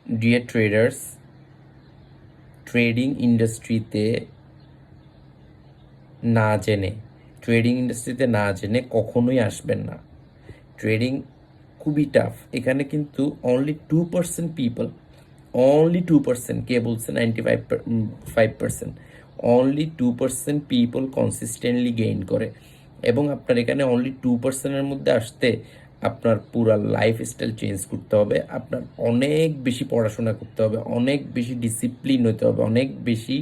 Deer traders, trading ইন্ডাস্ট্রিতে না জেনে কখনোই আসবেন না। ট্রেডিং খুবই টাফ। এখানে কিন্তু অনলি 2% পিপল, অনলি 2%, কে বলছে 95%, অনলি 2% পিপল কনসিস্টেন্টলি গেইন করে। এবং আপনার এখানে অনলি 2%-এর মধ্যে আসতে আপনার পুরো লাইফস্টাইল চেঞ্জ করতে হবে, আপনার অনেক বেশি পড়াশোনা করতে হবে, অনেক বেশি ডিসিপ্লিন হতে হবে, অনেক বেশি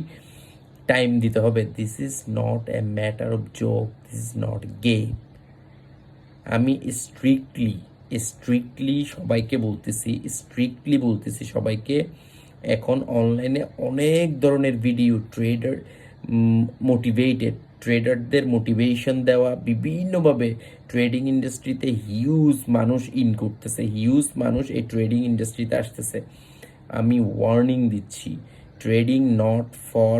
টাইম দিতে হবে। This is not a matter of joke, this is not game. আমি স্ট্রিক্টলি বলতেছি সবাইকে, এখন অনলাইনে অনেক ধরনের ভিডিও ট্রেডারদের মোটিভেশন দেওয়া, বিভিন্নভাবে ট্রেডিং ইন্ডাস্ট্রিতে হিউজ মানুষ করতেছে, হিউজ মানুষ এই ট্রেডিং ইন্ডাস্ট্রিতে আসতেছে। আমি ওয়ার্নিং দিচ্ছি, ট্রেডিং নট ফর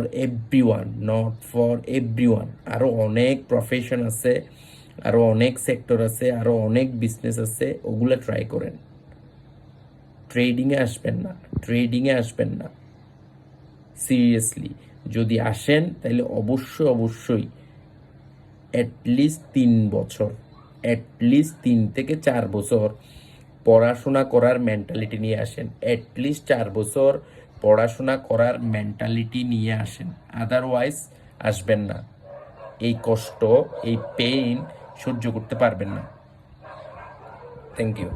এভরিওয়ান। আরও অনেক প্রফেশন আছে, আরও অনেক সেক্টর আছে, আরও অনেক বিজনেস আছে, ওগুলো ট্রাই করেন। ট্রেডিংয়ে আসবেন না সিরিয়াসলি। যদি আসেন তাহলে অবশ্যই অ্যাটলিস্ট 3 থেকে 4 বছর পড়াশোনা করার মেন্টালিটি নিয়ে আসেন। অ্যাটলিস্ট 4 বছর পড়াশোনা করার মেন্টালিটি নিয়ে আসেন, আদারওয়াইজ আসবেন না। এই কষ্ট, এই পেইন সহ্য করতে পারবেন না। Thank you.